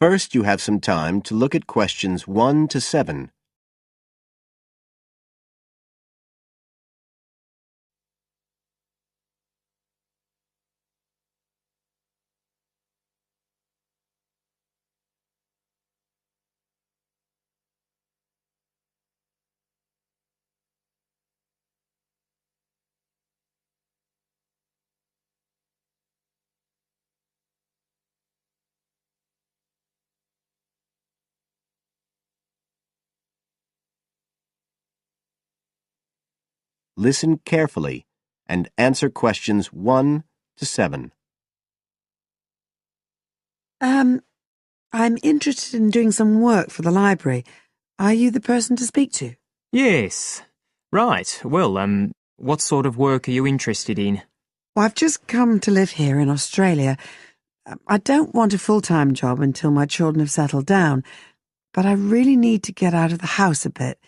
First, you have some time to look at questions 1 to 7. Listen carefully and answer questions 1 to 7. I'm interested in doing some work for the library. Are you the person to speak to? Yes. Right. Well, what sort of work are you interested in? Well, I've just come to live here in Australia. I don't want a full-time job until my children have settled down, but I really need to get out of the house a bit.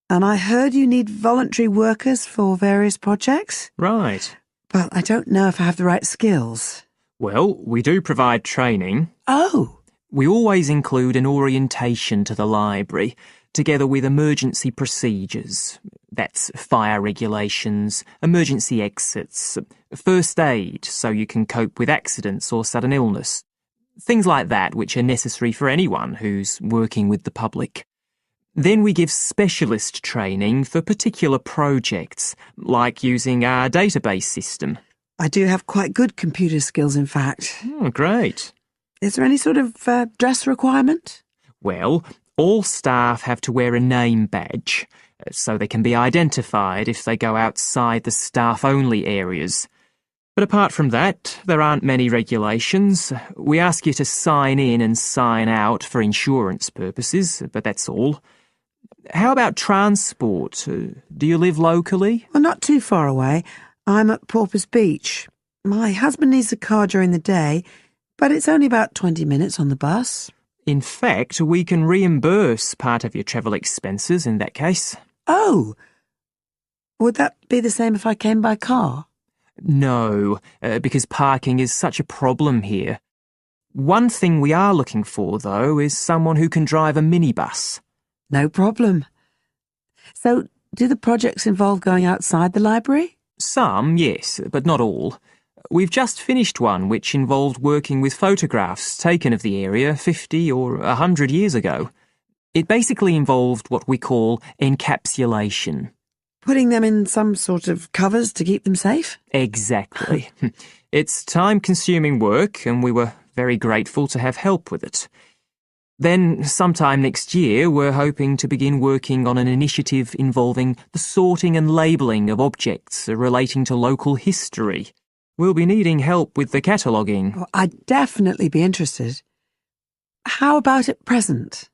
And I heard you need voluntary workers for various projects. Right. But I don't know if I have the right skills. Well, we do provide training. Oh! We always include an orientation to the library, together with emergency procedures. That's fire regulations, emergency exits, first aid so you can cope with accidents or sudden illness. Things like that which are necessary for anyone who's working with the public. Then we give specialist training for particular projects, like using our database system. I do have quite good computer skills, in fact. Oh, great. Is there any sort of dress requirement? Well, all staff have to wear a name badge, so they can be identified if they go outside the staff-only areas. But apart from that, there aren't many regulations. We ask you to sign in and sign out for insurance purposes, but that's all. How about transport? Do you live locally? Well, not too far away. I'm at Porpoise Beach. My husband needs a car during the day, but it's only about 20 minutes on the bus. In fact, we can reimburse part of your travel expenses in that case. Oh! Would that be the same if I came by car? No, because parking is such a problem here. One thing we are looking for, though, is someone who can drive a minibus. No problem. So, do the projects involve going outside the library? Some, yes, but not all. We've just finished one which involved working with photographs taken of the area 50 or 100 years ago. It basically involved what we call encapsulation. Putting them in some sort of covers to keep them safe? Exactly. It's time-consuming work, and we were very grateful to have help with it. Then, sometime next year, we're hoping to begin working on an initiative involving the sorting and labelling of objects relating to local history. We'll be needing help with the cataloguing. Oh, I'd definitely be interested. How about at present?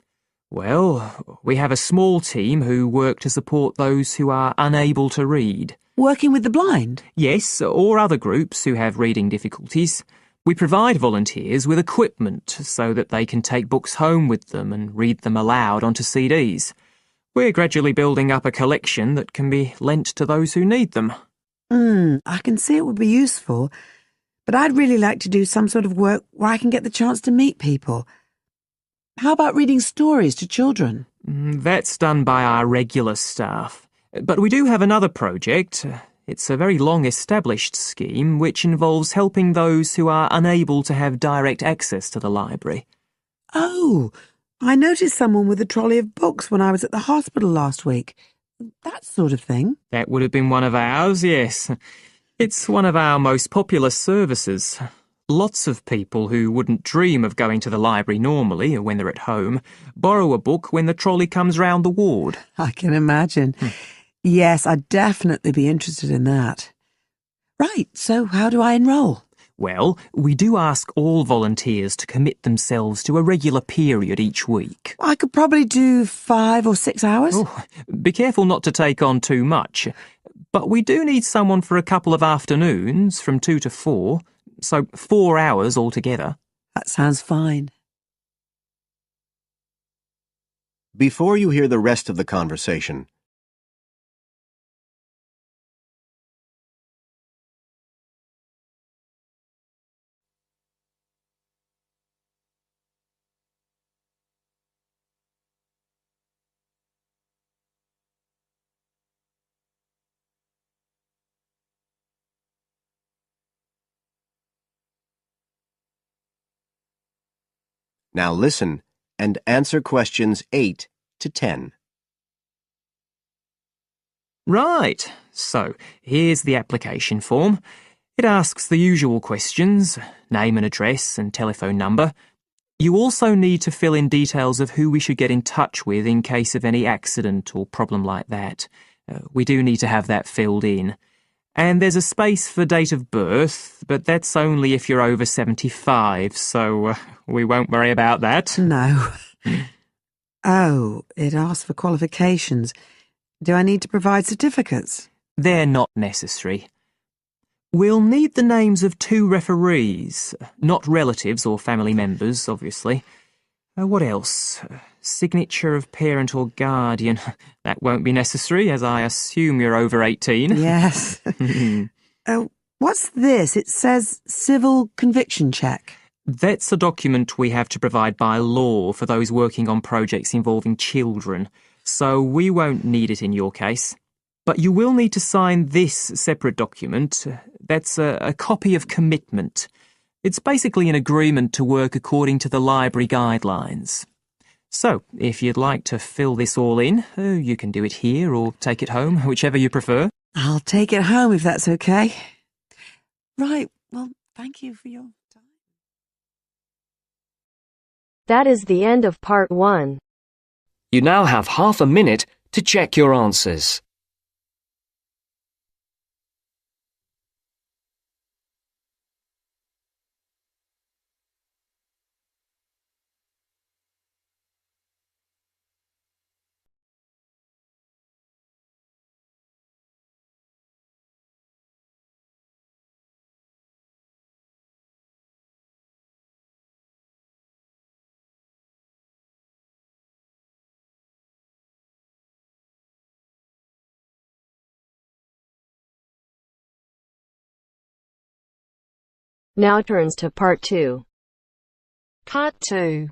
Well, we have a small team who work to support those who are unable to read. Working with the blind? Yes, or other groups who have reading difficulties. We provide volunteers with equipment so that they can take books home with them and read them aloud onto CDs. We're gradually building up a collection that can be lent to those who need them. I can see it would be useful, but I'd really like to do some sort of work where I can get the chance to meet people. How about reading stories to children? That's done by our regular staff. But we do have another project. It's a very long-established scheme which involves helping those who are unable to have direct access to the library. Oh, I noticed someone with a trolley of books when I was at the hospital last week. That sort of thing. That would have been one of ours, yes. It's one of our most popular services. Lots of people who wouldn't dream of going to the library normally when they're at home borrow a book when the trolley comes round the ward. I can imagine. Yes, I'd definitely be interested in that. Right, so how do I enrol? Well, we do ask all volunteers to commit themselves to a regular period each week. I could probably do 5 or 6 hours. Oh, be careful not to take on too much. But we do need someone for a couple of afternoons from 2 to 4, so 4 hours altogether. That sounds fine. Before you hear the rest of the conversation, Now listen and answer questions 8 to 10. Right, so here's the application form. It asks the usual questions, name and address and telephone number. You also need to fill in details of who we should get in touch with in case of any accident or problem like that. We do need to have that filled in. And there's a space for date of birth, but that's only if you're over 75, so we won't worry about that. No. Oh, it asks for qualifications. Do I need to provide certificates? They're not necessary. We'll need the names of 2 referees, not relatives or family members, obviously. What else? Signature of parent or guardian. That won't be necessary, as I assume you're over 18. Yes. What's this? It says civil conviction check. That's a document we have to provide by law for those working on projects involving children, so we won't need it in your case. But you will need to sign this separate document. That's a copy of commitment. It's basically an agreement to work according to the library guidelines. So, if you'd like to fill this all in, you can do it here or take it home, whichever you prefer. I'll take it home if that's okay. Right, well, thank you for your time. That is the end of part 1. You now have half a minute to check your answers. Now turns to part 2. Part 2.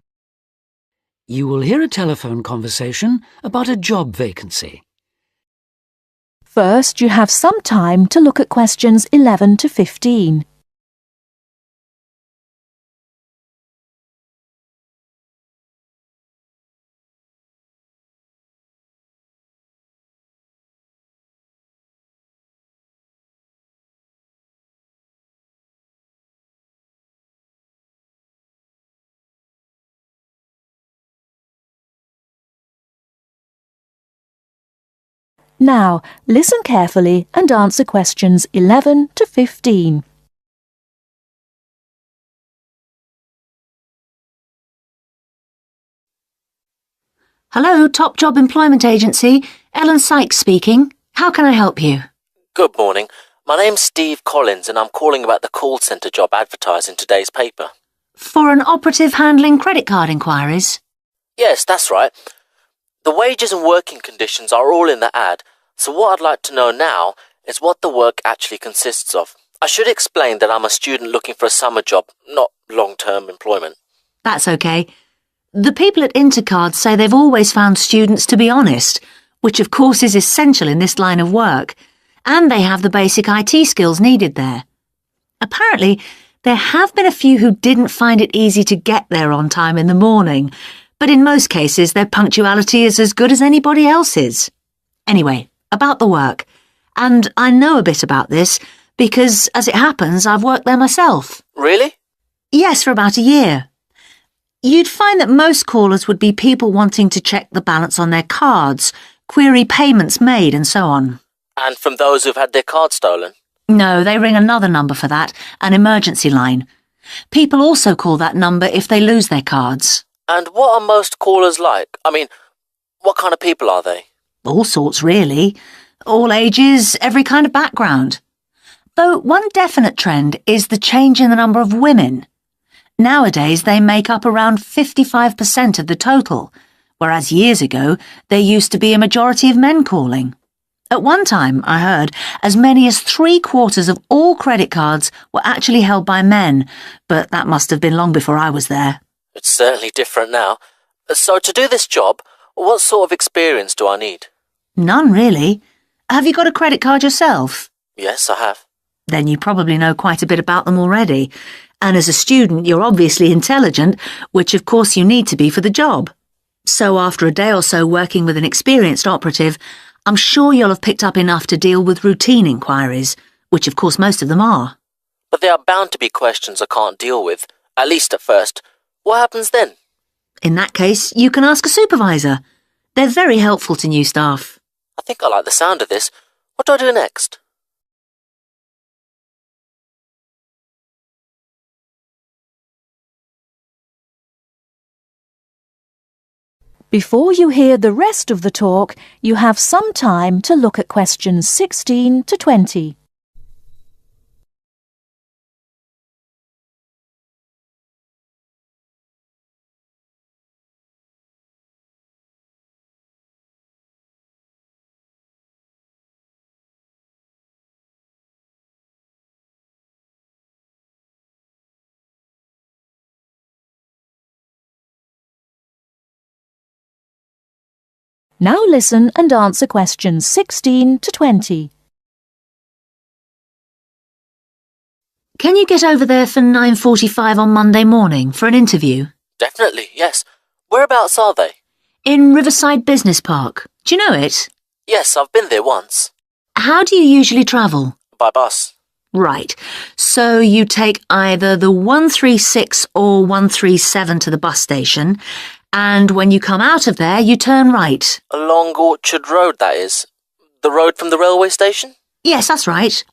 You will hear a telephone conversation about a job vacancy. First, you have some time to look at questions 11 to 15. Now, listen carefully and answer questions 11 to 15. Hello, Top Job Employment Agency. Ellen Sykes speaking. How can I help you? Good morning. My name's Steve Collins and I'm calling about the call centre job advertised in today's paper. For an operative handling credit card inquiries? Yes, that's right. The wages and working conditions are all in the ad, so what I'd like to know now is what the work actually consists of. I should explain that I'm a student looking for a summer job, not long-term employment. That's okay. The people at Intercard say they've always found students to be honest, which of course is essential in this line of work, and they have the basic IT skills needed there. Apparently, there have been a few who didn't find it easy to get there on time in the morning, but in most cases their punctuality is as good as anybody else's. Anyway, about the work. And I know a bit about this because, as it happens, I've worked there myself. Really? Yes, for about a year. You'd find that most callers would be people wanting to check the balance on their cards, query payments made and so on. And from those who've had their card stolen? No, they ring another number for that, an emergency line. People also call that number if they lose their cards. And what are most callers like? I mean, what kind of people are they? All sorts, really. All ages, every kind of background. Though one definite trend is the change in the number of women. Nowadays, they make up around 55% of the total, whereas years ago, there used to be a majority of men calling. At one time, I heard, as many as 3/4 of all credit cards were actually held by men, but that must have been long before I was there. It's certainly different now. So to do this job, what sort of experience do I need? None, really. Have you got a credit card yourself? Yes, I have. Then you probably know quite a bit about them already. And as a student, you're obviously intelligent, which of course you need to be for the job. So after a day or so working with an experienced operative, I'm sure you'll have picked up enough to deal with routine inquiries, which of course most of them are. But there are bound to be questions I can't deal with, at least at first. What happens then? In that case, you can ask a supervisor. They're very helpful to new staff. I think I like the sound of this. What do I do next? Before you hear the rest of the talk, you have some time to look at questions 16 to 20. Now listen and answer questions 16 to 20. Can you get over there for 9:45 on Monday morning for an interview? Definitely, yes. Whereabouts are they? In Riverside Business Park. Do you know it? Yes, I've been there once. How do you usually travel? By bus. Right. So you take either the 136 or 137 to the bus station, and when you come out of there, you turn right. Along Orchard Road, that is. The road from the railway station? Yes, that's right.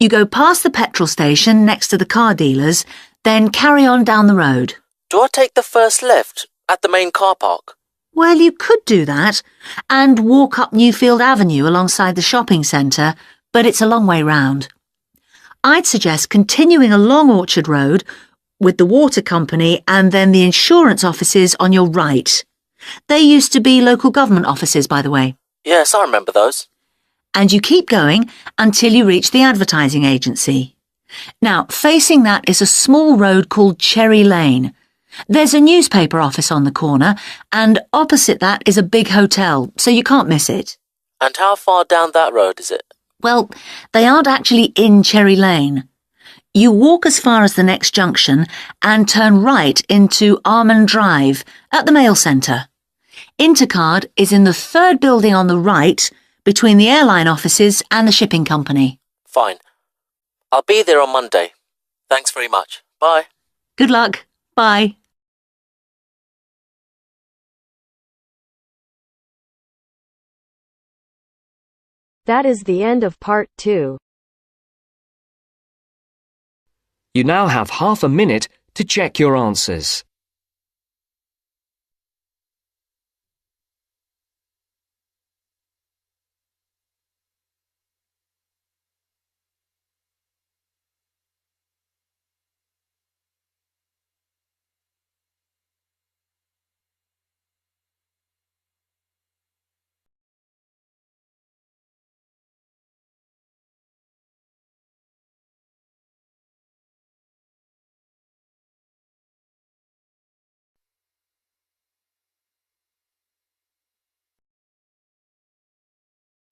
You go past the petrol station next to the car dealers, then carry on down the road. Do I take the first left at the main car park? Well, you could do that and walk up Newfield Avenue alongside the shopping centre, but it's a long way round. I'd suggest continuing along Orchard Road with the water company and then the insurance offices on your right. They used to be local government offices, by the way. Yes, I remember those. And you keep going until you reach the advertising agency. Now, facing that is a small road called Cherry Lane. There's a newspaper office on the corner, and opposite that is a big hotel, so you can't miss it. And how far down that road is it? Well, they aren't actually in Cherry Lane. You walk as far as the next junction and turn right into Almond Drive at the mail centre. Intercard is in the third building on the right between the airline offices and the shipping company. Fine. I'll be there on Monday. Thanks very much. Bye. Good luck. Bye. That is the end of part 2. You now have half a minute to check your answers.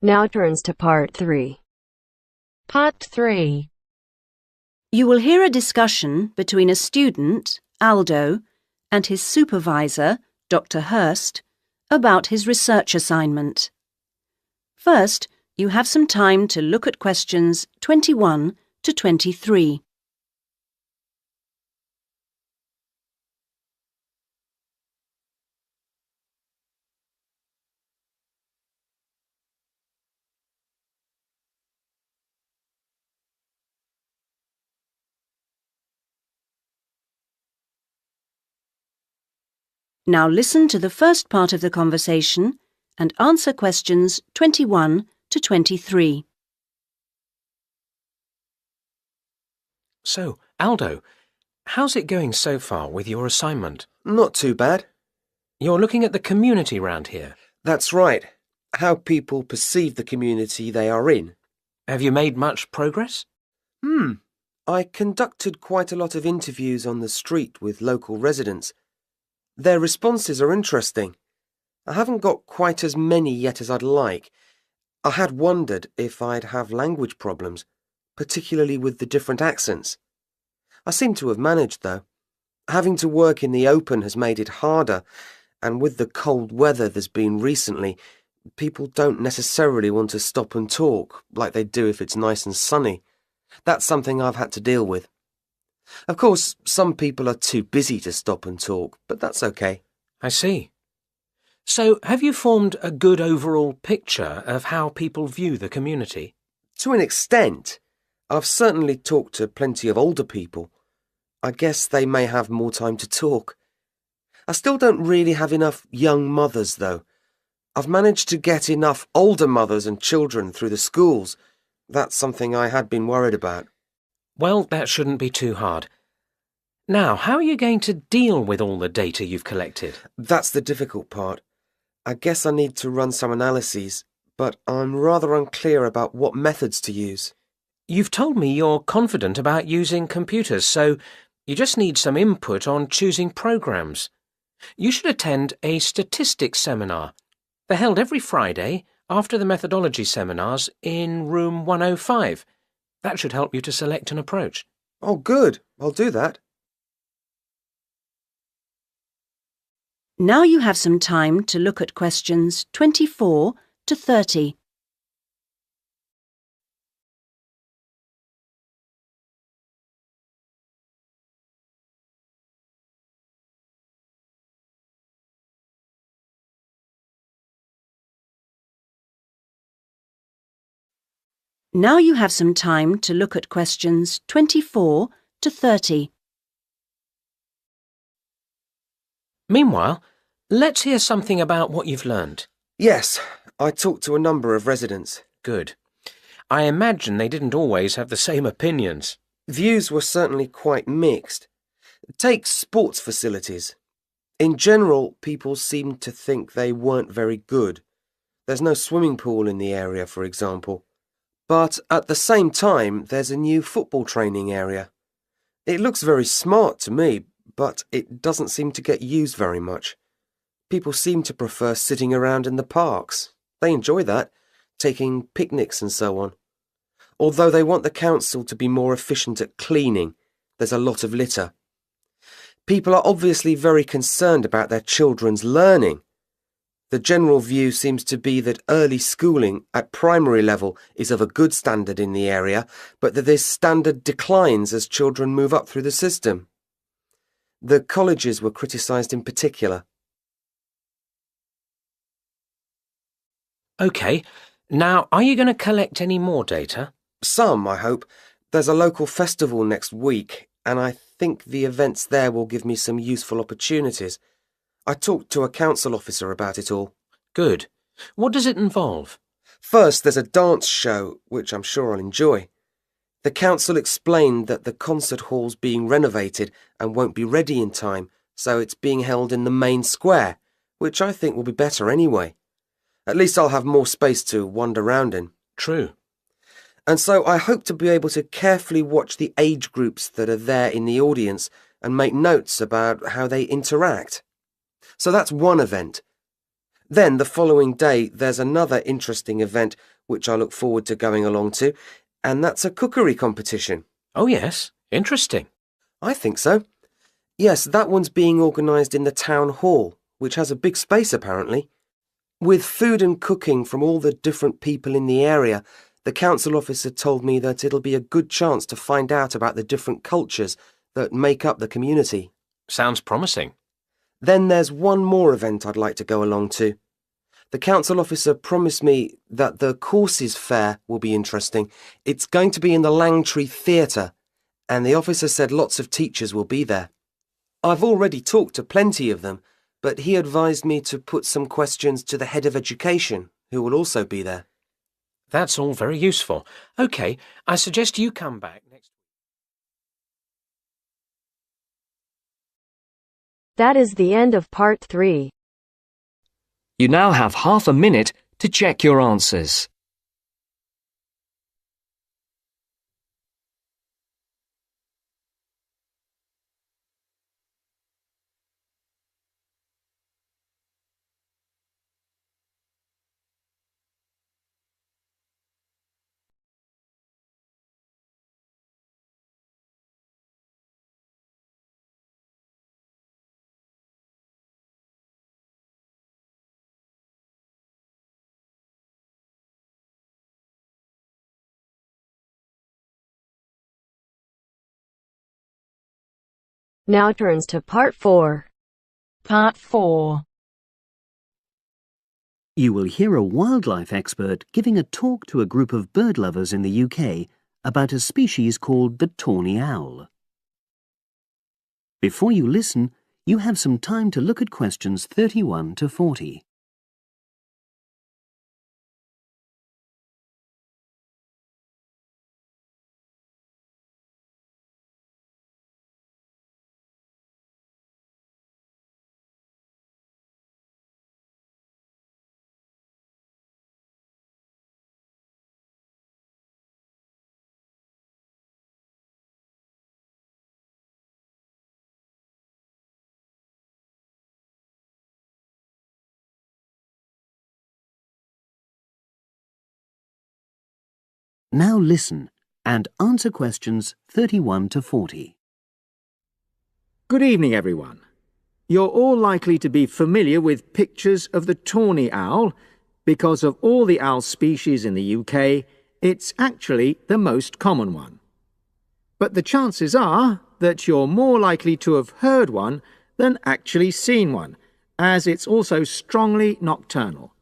Now turns to part 3. Part 3. You will hear a discussion between a student, Aldo, and his supervisor, Dr. Hurst, about his research assignment. First, you have some time to look at questions 21 to 23. Now listen to the first part of the conversation and answer questions 21 to 23. So, Aldo, how's it going so far with your assignment? Not too bad. You're looking at the community round here. That's right. How people perceive the community they are in. Have you made much progress? I conducted quite a lot of interviews on the street with local residents. Their responses are interesting. I haven't got quite as many yet as I'd like. I had wondered if I'd have language problems, particularly with the different accents. I seem to have managed, though. Having to work in the open has made it harder, and with the cold weather there's been recently, people don't necessarily want to stop and talk like they do if it's nice and sunny. That's something I've had to deal with. Of course, some people are too busy to stop and talk, but that's okay. I see. So, have you formed a good overall picture of how people view the community? To an extent. I've certainly talked to plenty of older people. I guess they may have more time to talk. I still don't really have enough young mothers, though. I've managed to get enough older mothers and children through the schools. That's something I had been worried about. Well, that shouldn't be too hard. Now, how are you going to deal with all the data you've collected? That's the difficult part. I guess I need to run some analyses, but I'm rather unclear about what methods to use. You've told me you're confident about using computers, so you just need some input on choosing programs. You should attend a statistics seminar. They're held every Friday after the methodology seminars in room 105. That should help you to select an approach. Oh, good. I'll do that. Now you have some time to look at questions 24 to 30. Now you have some time to look at questions 24 to 30. Meanwhile, let's hear something about what you've learned. Yes, I talked to a number of residents. Good. I imagine they didn't always have the same opinions. Views were certainly quite mixed. Take sports facilities. In general, people seemed to think they weren't very good. There's no swimming pool in the area, for example. But at the same time, there's a new football training area. It looks very smart to me, but it doesn't seem to get used very much. People seem to prefer sitting around in the parks. They enjoy that, taking picnics and so on. Although they want the council to be more efficient at cleaning, there's a lot of litter. People are obviously very concerned about their children's learning. The general view seems to be that early schooling at primary level is of a good standard in the area, but that this standard declines as children move up through the system. The colleges were criticised in particular. OK, now are you going to collect any more data? Some, I hope. There's a local festival next week, and I think the events there will give me some useful opportunities. I talked to a council officer about it all. Good. What does it involve? First, there's a dance show, which I'm sure I'll enjoy. The council explained that the concert hall's being renovated and won't be ready in time, so it's being held in the main square, which I think will be better anyway. At least I'll have more space to wander around in. True. And so I hope to be able to carefully watch the age groups that are there in the audience and make notes about how they interact. So that's one event. Then the following day there's another interesting event which I look forward to going along to, and that's a cookery competition. Oh yes, interesting. I think so. Yes, that one's being organised in the town hall, which has a big space apparently. With food and cooking from all the different people in the area, the council officer told me that it'll be a good chance to find out about the different cultures that make up the community. Sounds promising. Then there's one more event I'd like to go along to. The council officer promised me that the courses fair will be interesting. It's going to be in the Langtree Theatre, and the officer said lots of teachers will be there. I've already talked to plenty of them, but he advised me to put some questions to the head of education, who will also be there. That's all very useful. OK, I suggest you come back next week. That is the end of part 3. You now have half a minute to check your answers. Now turns to Part 4. Part 4. You will hear a wildlife expert giving a talk to a group of bird lovers in the UK about a species called the tawny owl. Before you listen, you have some time to look at questions 31 to 40. Now listen and answer questions 31 to 40. Good evening, everyone. You're all likely to be familiar with pictures of the tawny owl. Because of all the owl species in the UK, it's actually the most common one. But the chances are that you're more likely to have heard one than actually seen one, as it's also strongly nocturnal.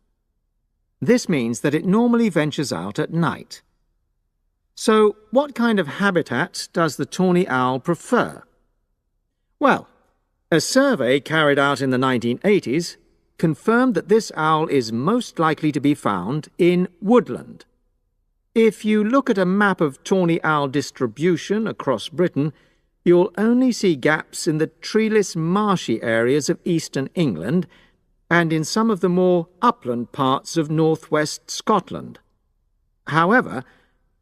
This means that it normally ventures out at night. So, what kind of habitat does the tawny owl prefer? Well, a survey carried out in the 1980s confirmed that this owl is most likely to be found in woodland. If you look at a map of tawny owl distribution across Britain, you'll only see gaps in the treeless marshy areas of eastern England and in some of the more upland parts of northwest Scotland. However,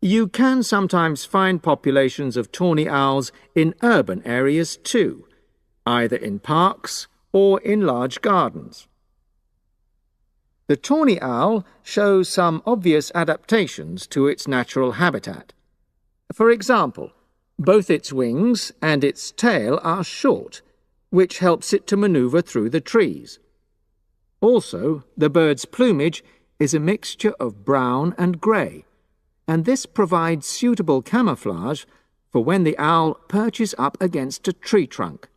you can sometimes find populations of tawny owls in urban areas too, either in parks or in large gardens. The tawny owl shows some obvious adaptations to its natural habitat. For example, both its wings and its tail are short, which helps it to maneuver through the trees. Also, the bird's plumage is a mixture of brown and grey, and this provides suitable camouflage for when the owl perches up against a tree trunk.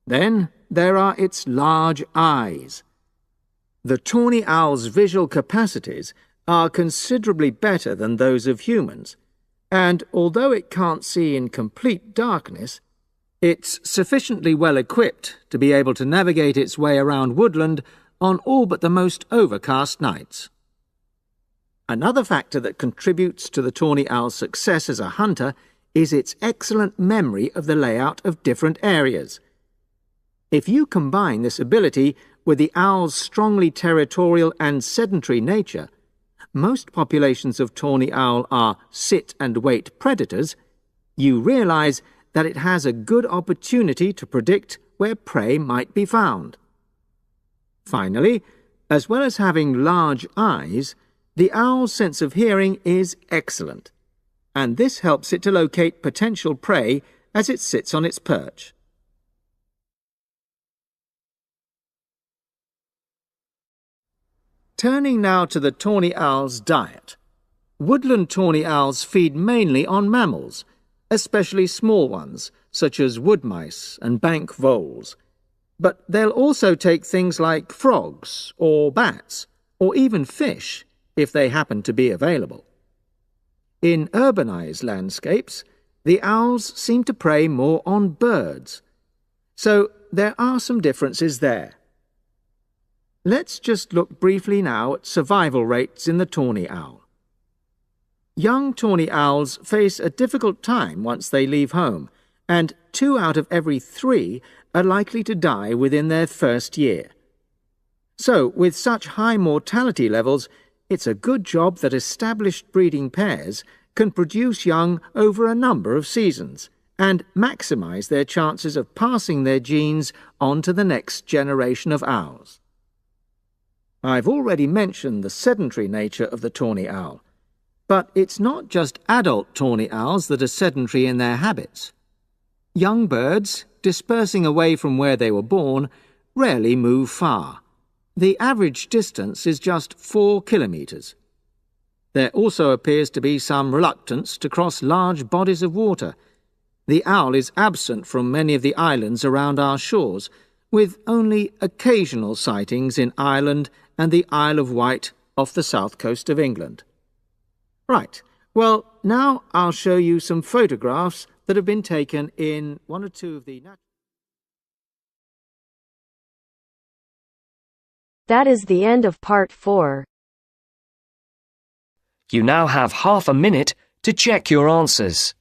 Then there are its large eyes. The tawny owl's visual capacities are considerably better than those of humans, and although it can't see in complete darkness, it's sufficiently well equipped to be able to navigate its way around woodland on all but the most overcast nights. Another factor that contributes to the tawny owl's success as a hunter is its excellent memory of the layout of different areas. If you combine this ability with the owl's strongly territorial and sedentary nature, most populations of tawny owl are sit-and-wait predators, you realize that it has a good opportunity to predict where prey might be found. Finally, as well as having large eyes, the owl's sense of hearing is excellent, and this helps it to locate potential prey as it sits on its perch. Turning now to the tawny owl's diet. Woodland tawny owls feed mainly on mammals, especially small ones, such as wood mice and bank voles. But they'll also take things like frogs or bats, or even fish, if they happen to be available. In urbanized landscapes, the owls seem to prey more on birds. So there are some differences there. Let's just look briefly now at survival rates in the tawny owl. Young tawny owls face a difficult time once they leave home, and 2 out of every 3 are likely to die within their first year. So, with such high mortality levels, it's a good job that established breeding pairs can produce young over a number of seasons and maximize their chances of passing their genes on to the next generation of owls. I've already mentioned the sedentary nature of the tawny owl, but it's not just adult tawny owls that are sedentary in their habits. Young birds, dispersing away from where they were born, rarely move far. The average distance is just 4 kilometres. There also appears to be some reluctance to cross large bodies of water, The owl is absent from many of the islands around our shores, with only occasional sightings in Ireland and the Isle of Wight off the south coast of England. Right, well, now I'll show you some photographs that have been taken in one or two of the... That is the end of part 4. You now have half a minute to check your answers.